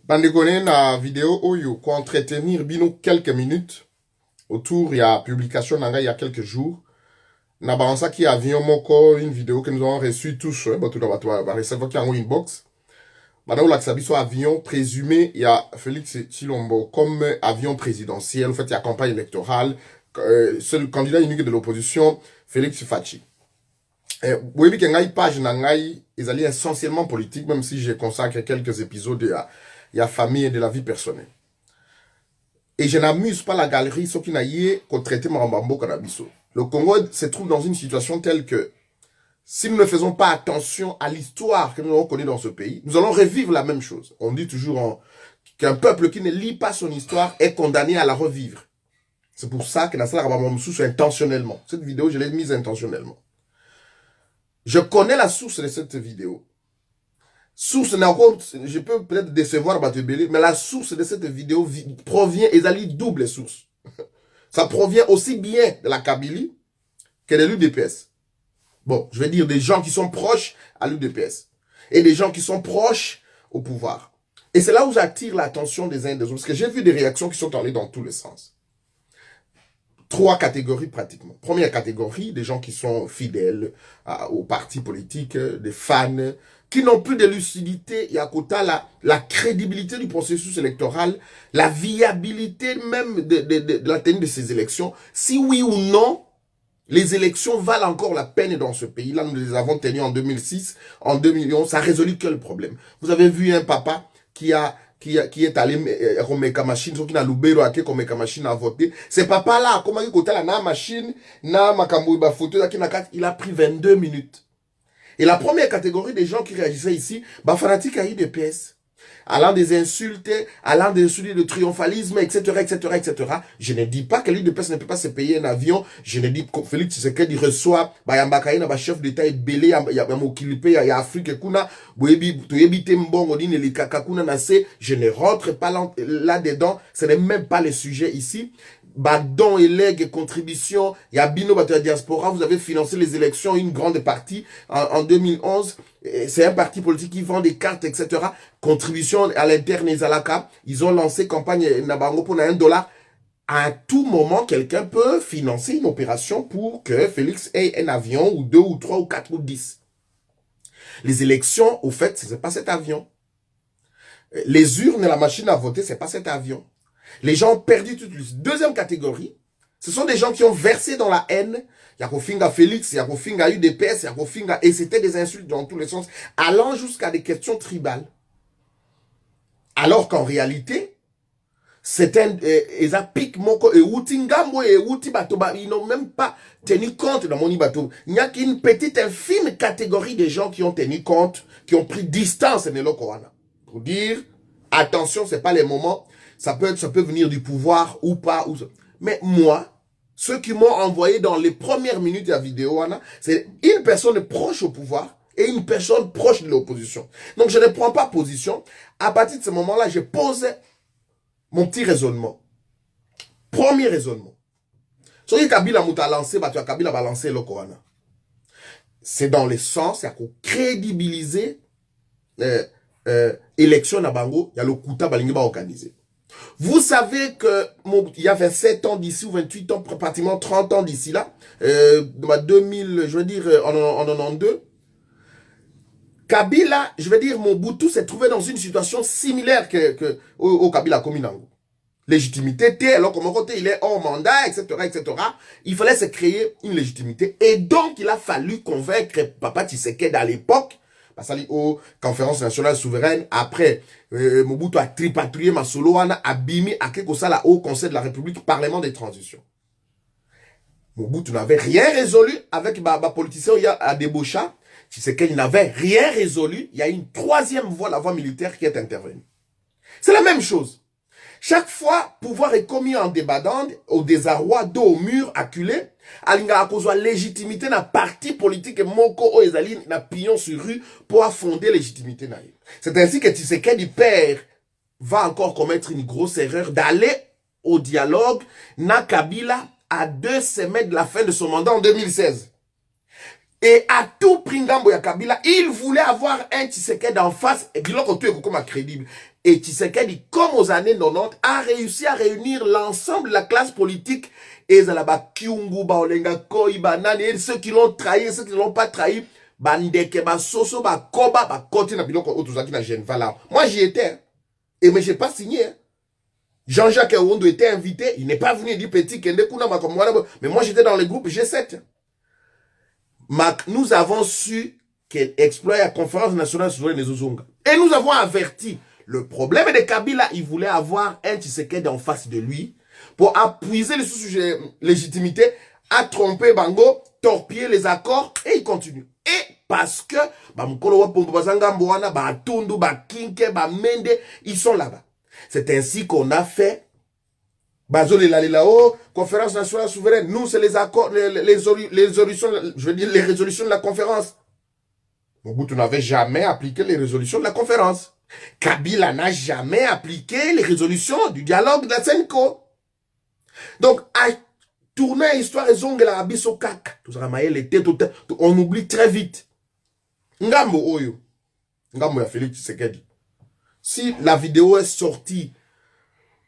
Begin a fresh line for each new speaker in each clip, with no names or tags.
Bande connaît la vidéo Oyo, pour entretenir bino quelques minutes. Autour, il y a publication il y a quelques jours. Na balança qui avion moko une vidéo que nous avons reçue tous, bah tout d'abord, bah recevoir qui en inbox. Maintenant, là, que ça soit avion présumé, il y a Félix Tshilombo comme avion présidentiel. En fait, il y a campagne électorale. Seul candidat unique de l'opposition, Félix Fachi. Oui, bien qu'il y page nangai, ils allaient essentiellement politique, même si j'ai consacré quelques épisodes il y a famille et de la vie personnelle. Et je n'amuse pas la galerie, ce qui n'a yé qu'on traité Marambambo Kanabiso. Le Congo se trouve dans une situation telle que, si nous ne faisons pas attention à l'histoire que nous avons connue dans ce pays, nous allons revivre la même chose. On dit toujours qu'un peuple qui ne lit pas son histoire est condamné à la revivre. C'est pour ça que Nassala Rabamamoussou intentionnellement. Cette vidéo, je l'ai mise intentionnellement. Je connais la source de cette vidéo. Source, je peux peut-être décevoir Batebele, mais la source de cette vidéo provient, et ça lit double source. Ça provient aussi bien de la Kabylie que de l'UDPS. Bon, je vais dire des gens qui sont proches à l'UDPS et des gens qui sont proches au pouvoir. Et c'est là où j'attire l'attention des uns et des autres, parce que j'ai vu des réactions qui sont allées dans tous les sens. 3 catégories pratiquement. Première catégorie, des gens qui sont fidèles aux partis politiques, des fans, qui n'ont plus de lucidité et à côté la crédibilité du processus électoral, la viabilité même de la tenue de ces élections. Si oui ou non, les élections valent encore la peine dans ce pays. Là, nous les avons tenues en 2006, en 2011, ça a résolu que le problème. Vous avez vu un papa qui est allé remettre machine, qui n'a loubero à qui remettre machine à voter. Ce papa-là, comment il côté la machine, na makambo ba photo, il a pris 22 minutes. Et la première catégorie des gens qui réagissaient ici, bah fanatique à UDPS, allant des insultes, allant des insultes de triomphalisme, etc., etc., etc. Je ne dis pas que l'UDPS ne peut pas se payer un avion. Je ne dis que Félix Tshisekedi reçoit, bah yambakaï na ba chef d'État et belé, ya mokilipe, ya Afrique kuna, boyebi, toyebite mbongo dine li kakakuna nase. Je ne rentre pas là-dedans. Ce n'est même pas le sujet ici. Bah, dons et legs, contributions, il y a Bino Bato Diaspora, vous avez financé les élections, une grande partie, en 2011, c'est un parti politique qui vend des cartes, etc. Contribution à l'interne Zalaka, ils ont lancé campagne Nabango pour $1. À tout moment, quelqu'un peut financer une opération pour que Félix ait un avion, ou 2, ou 3, ou 4, ou 10. Les élections, au fait, c'est pas cet avion. Les urnes et la machine à voter, c'est pas cet avion. Les gens ont perdu toute lucidité. Deuxième catégorie, ce sont des gens qui ont versé dans la haine. Yakofinga Félix, Yakofinga UDPS, Yakofinga, et c'était des insultes dans tous les sens, allant jusqu'à des questions tribales. Alors qu'en réalité, c'est un, moko et Outingambo et Outibatoba, ils n'ont même pas tenu compte de mon ibato. Il n'y a qu'une petite infime catégorie de gens qui ont tenu compte, qui ont pris distance de l'Okoana. Pour dire, attention, c'est pas les moments. Ça peut venir du pouvoir ou pas. Mais moi, ceux qui m'ont envoyé dans les premières minutes de la vidéo, c'est une personne proche au pouvoir et une personne proche de l'opposition. Donc je ne prends pas position. À partir de ce moment-là, je pose mon petit raisonnement. Premier raisonnement. Ce que Kabila m'a lancé, Kabila va lancer le Corona. C'est dans le sens, il y a qu'on crédibiliser élection à Bango, il y a le Kouta Balingiba organisé. Vous savez que il y a 27 ans d'ici ou 28 ans, pratiquement 30 ans d'ici là, 2000, je veux dire en 92, Kabila, je veux dire Mobutu s'est trouvé dans une situation similaire au Kabila Kominango. Légitimité, alors comme côté il est hors mandat, etc., etc. Il fallait se créer une légitimité. Et donc il a fallu convaincre Papa Tshisekedi à l'époque, passali aux conférences nationales souveraines, après Mobutu a tripatouillé Masoloana, a bimi à quelque chose là au Conseil de la République, Parlement des transitions. Mobutu n'avait rien résolu avec ma politicien à débaucha. Tshisekedi n'avait rien résolu. Il y a une troisième voie, la voie militaire, qui est intervenue. C'est la même chose. Chaque fois, pouvoir est commis en débandade, au désarroi, dos au mur, acculé, alinga akozwa légitimité na parti politique moko o ezali na pignon sur rue pour fonder légitimité na. C'est ainsi que Tshisekedi père va encore commettre une grosse erreur d'aller au dialogue na Kabila à 2 semaines de la fin de son mandat en 2016. Et à tout prix Ngambo ya Kabila, il voulait avoir un Tshisekedi en face et biloko tout est comme crédible. Et Tshisekedi, comme aux années 90, a réussi à réunir l'ensemble de la classe politique. Et Zalaba Kyungu, Baolenga, Koi, Banane, et ceux qui l'ont trahi, ceux qui ne l'ont pas trahi, Bandeke, Soso, Koba, Koti, Nabiloko, Otuzaki, na Geneva. Moi, j'y étais. Hein. Et mais je n'ai pas signé. Hein. Jean-Jacques Ewondo était invité. Il n'est pas venu dire petit Kende Kuna, mais moi, j'étais dans le groupe G7. Nous avons su qu'elle exploite la conférence nationale souveraine des Ozonga. Et nous avons averti. Le problème de Kabila, il voulait avoir un Tshisekedi en face de lui pour appuyer les sous-sujets légitimité, à tromper Bango, torpiller les accords, et il continue. Et parce que, ils sont là-bas. C'est ainsi qu'on a fait conférence nationale souveraine. Nous, c'est les accords, les résolutions, je veux dire, les résolutions de la conférence. Mobutu n'avait jamais appliqué les résolutions de la conférence. Kabila n'a jamais appliqué les résolutions du dialogue de la Senko. Donc, à tourner l'histoire et zong la abisso kak. Tout ça, on oublie très vite. Ngambo Oyo. Ngambo ya Félix Tshisekedi. Si la vidéo est sortie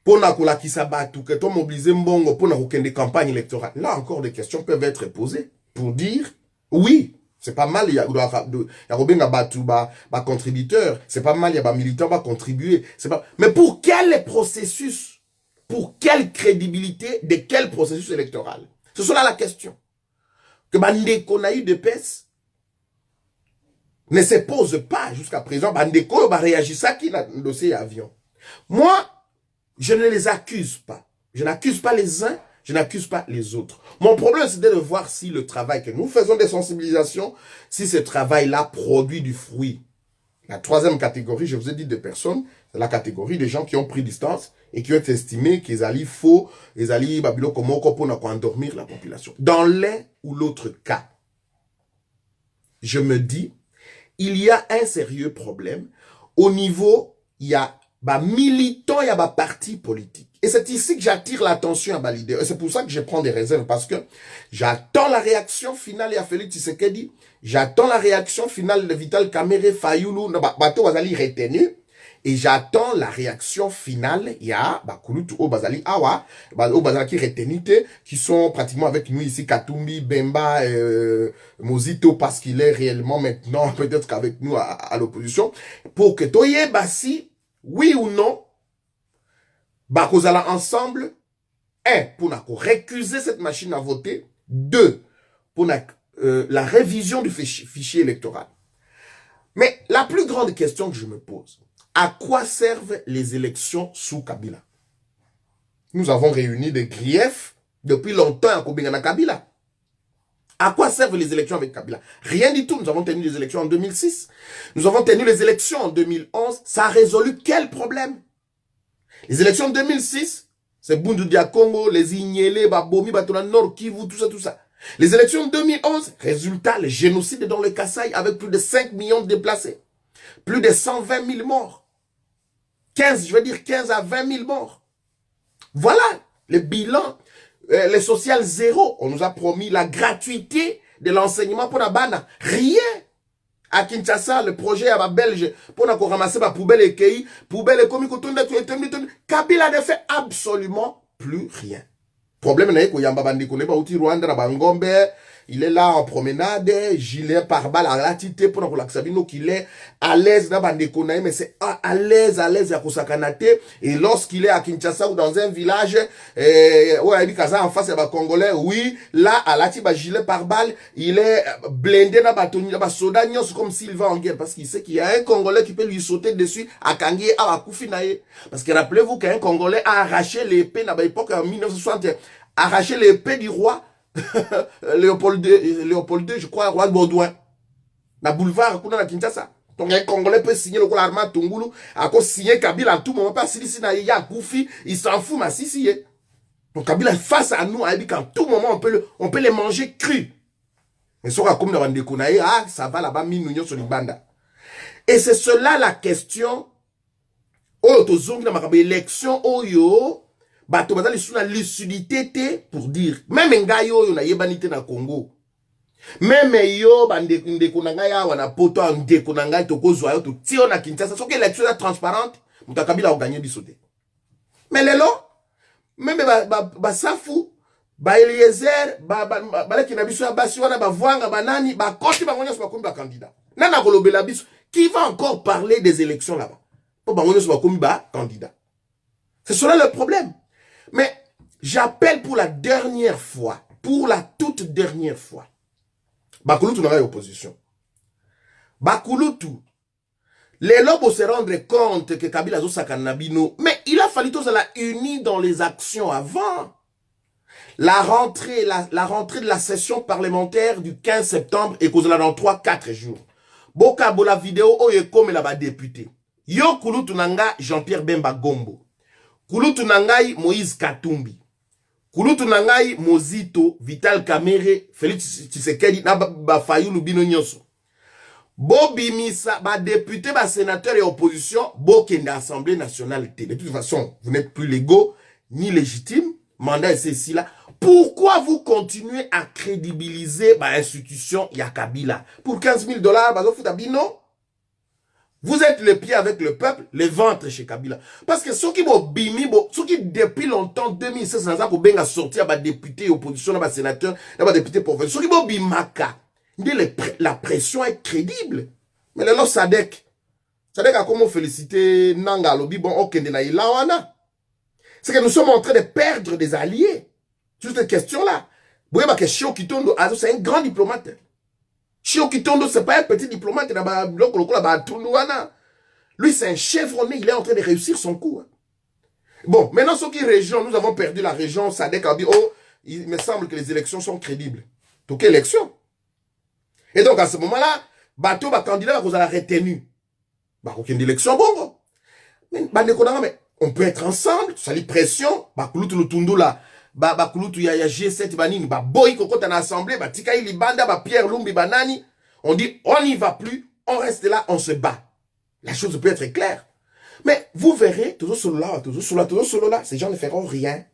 pour la kisabatu, que toi mobiliser mbongo pour des campagnes électorales, là encore des questions peuvent être posées pour dire oui. C'est pas mal, il y a contributeur, c'est pas mal, il y a militants qui contribuer. Mais pour quel processus, pour quelle crédibilité de quel processus électoral? C'est cela la question. Que Bandeko Naï de PES ne se pose pas jusqu'à présent. Bandeko réagit ça qui n'a dossier avion. Moi, je ne les accuse pas. Je n'accuse pas les uns. Je n'accuse pas les autres. Mon problème, c'est de voir si le travail que nous faisons des sensibilisations, si ce travail-là produit du fruit. La troisième catégorie, je vous ai dit de personnes, c'est la catégorie des gens qui ont pris distance et qui ont estimé qu'ils allaient faux, ils allaient babilo comme pour endormir la population. Dans l'un ou l'autre cas, je me dis, il y a un sérieux problème. Au niveau, il y a militants, il y a parti politique. Et c'est ici que j'attire l'attention à Balidé. Et c'est pour ça que je prends des réserves, parce que j'attends la réaction finale de Félix Tshisekedi, j'attends la réaction finale de Vital Kamerhe Fayoulou, Bato Bazali retenu, et j'attends la réaction finale, il y a Bakulutu Bazali Awa, Bazali qui retenu, qui sont pratiquement avec nous ici, Katumbi, Bemba, Mozito, parce qu'il est réellement maintenant, peut-être qu'avec nous à l'opposition, pour que Toye Bassi, oui ou non, Bakozala ensemble, pour récuser cette machine à voter, 2, pour la révision du fichier électoral. Mais la plus grande question que je me pose, à quoi servent les élections sous Kabila? Nous avons réuni des griefs depuis longtemps à Kobingana Kabila. À quoi servent les élections avec Kabila? Rien du tout. Nous avons tenu les élections en 2006. Nous avons tenu les élections en 2011. Ça a résolu quel problème? Les élections de 2006, c'est Bundu Dia Congo, les Ignélé, Babomi, Batona Nord Kivu, tout ça. Les élections de 2011, résultat, le génocide dans le Kasaï avec plus de 5 millions de déplacés. Plus de 120 000 morts. 15 à 20 000 morts. Voilà le bilan, les social zéro. On nous a promis la gratuité de l'enseignement pour la bana. Rien. À Kinshasa, le projet à la Belge, pour nous ramasser ma poubelle et pays, poubelle et commis, Kabila ne fait absolument plus rien. Problème, c'est que Yamba Bandi connaît pas Rwanda, Bangombe, il est là en promenade, gilet par balle à la tité pour nous Sabino qu'il est à l'aise dans Bandi connaît, mais c'est à l'aise à Kosakanate. Et lorsqu'il est à Kinshasa ou dans un village, ouais, il dit en face, il y a Congolais, oui, là, à la tiba gilet par balle, il est blindé dans Batoni, dans Soda, comme s'il va en guerre, parce qu'il sait qu'il y a un Congolais qui peut lui sauter dessus à Kangi, à Wakufinaye. Parce que rappelez-vous qu'un Congolais a arraché l'épée, dans l'époque, en 1960, arraché l'épée du roi, Léopold II, je crois, roi de Baudouin. Na boulevard, kuna na Kinshasa. Donc, un Congolais peut signer le Arma Tungulu, à cause signer Kabila à tout moment, pas si na ya Koufi, il s'en fout, mais si. Donc, Kabila est face à nous, il dit qu'à tout moment, on peut les manger crus. Mais ça, comme dans le Kounaï, ça va là-bas, minouillon sur les bandes. Et c'est cela la question. Oh, to zong na makabe élection, oh yo. Bato bazali sous la lucidité pour dire même ngayo yo na yebanité na Congo même yo bande kunanga ya wana poto ndeko nanga to kozwa yo to tio na Kinshasa so que l'élection est transparente Mouta Kabila a gagné bisoté. Mais les lots, même Safu, Eliezer, candidat. Qui va encore parler des élections là-bas? Candidat. C'est cela le problème. Mais j'appelle pour la dernière fois, pour la toute dernière fois, Bakulutu n'a pas opposition. Bakulutu, les lobos se rendre compte que Kabila zo sakanabino, mais il a fallu tous la unir dans les actions avant. La rentrée de la session parlementaire du 15 septembre est causée dans 3-4 jours. Boka bola vidéo oye comme la député. Yo Kulutu nanga Jean-Pierre Bemba Gombo. Kulutu nangai Moïse Katumbi. Kulutu nangai Mozito, Vital Kamerhe, Félix Tshisekedi na Fayulu bino nyonso. Bobi Misa, député, sénateur et opposition, Bokende Assemblée nationale. De toute façon, vous n'êtes plus légaux ni légitimes. Mandat est ceci là. Pourquoi vous continuez à crédibiliser l'institution Yakabila? Pour 15 000 $, vous êtes le pied avec le peuple, les ventres chez Kabila. Parce que ceux qui depuis longtemps, 2016, ont sorti à député opposition, à sénateur, à député professeur, ceux qui bimaka, la pression est crédible. Mais le Sadek a comment féliciter Nanga Lobi, bon, ok, c'est que nous sommes en train de perdre des alliés. Sur cette question-là. Vous voyez que Chio Kitondo, c'est un grand diplomate. Chio Kitondo, c'est pas un petit diplomate. Lui, c'est un chevronné. Il est en train de réussir son coup. Bon, maintenant, ce qui est région, nous avons perdu la région. Sadek a dit, oh, il me semble que les élections sont crédibles. Donc, élection. Et donc, à ce moment-là, bateau, candidat, vous avez retenu. Aucune élection, bon. Mais, on peut être ensemble, ça lit pression, Bakulutu Lutundu là, Bakulutu ya G7 banini, boy kokota na assemblée, tika ili banda, Pierre Lumbi banani, on dit on n'y va plus, on reste là, on se bat. La chose peut être claire. Mais vous verrez, toujours solo là, ces gens ne feront rien.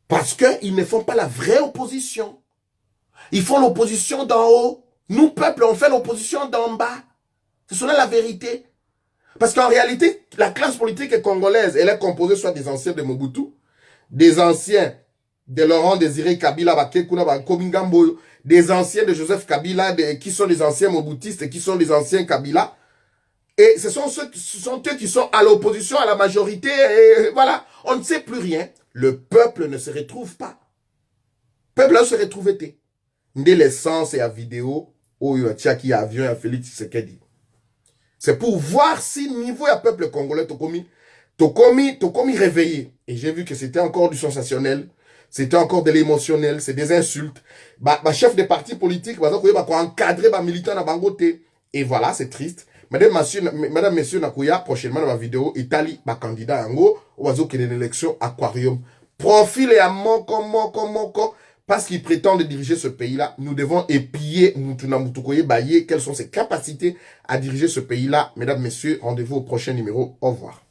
Parce qu'ils ne font pas la vraie opposition. Ils font l'opposition d'en haut. Nous, peuple, on fait l'opposition d'en bas. C'est cela la vérité. Parce qu'en réalité, la classe politique congolaise, elle est composée soit des anciens de Mobutu, des anciens de Laurent Désiré Kabila, des anciens de Joseph Kabila, qui sont les anciens Mobutistes et qui sont les anciens Kabila. Et ce sont eux qui sont à l'opposition, à la majorité, et voilà. On ne sait plus rien. Le peuple ne se retrouve pas. Le peuple là se retrouve. Dès l'essence et la vidéo, où il y a qui avion et Félix Tshisekedi. C'est pour voir si niveau à peuple congolais Tokomi réveillé. Et j'ai vu que c'était encore du sensationnel, c'était encore de l'émotionnel, c'est des insultes. Chef des partis politiques, encadrer militants à Bangote. Et voilà, c'est triste. Madame, messieurs, Nakuya, prochainement dans ma vidéo, Italie, candidat Ango, oiseau qui est une élection aquarium. Profil et à moko, parce qu'ils prétendent diriger ce pays-là, nous devons épier quelles sont ses capacités à diriger ce pays-là. Mesdames, messieurs, rendez-vous au prochain numéro. Au revoir.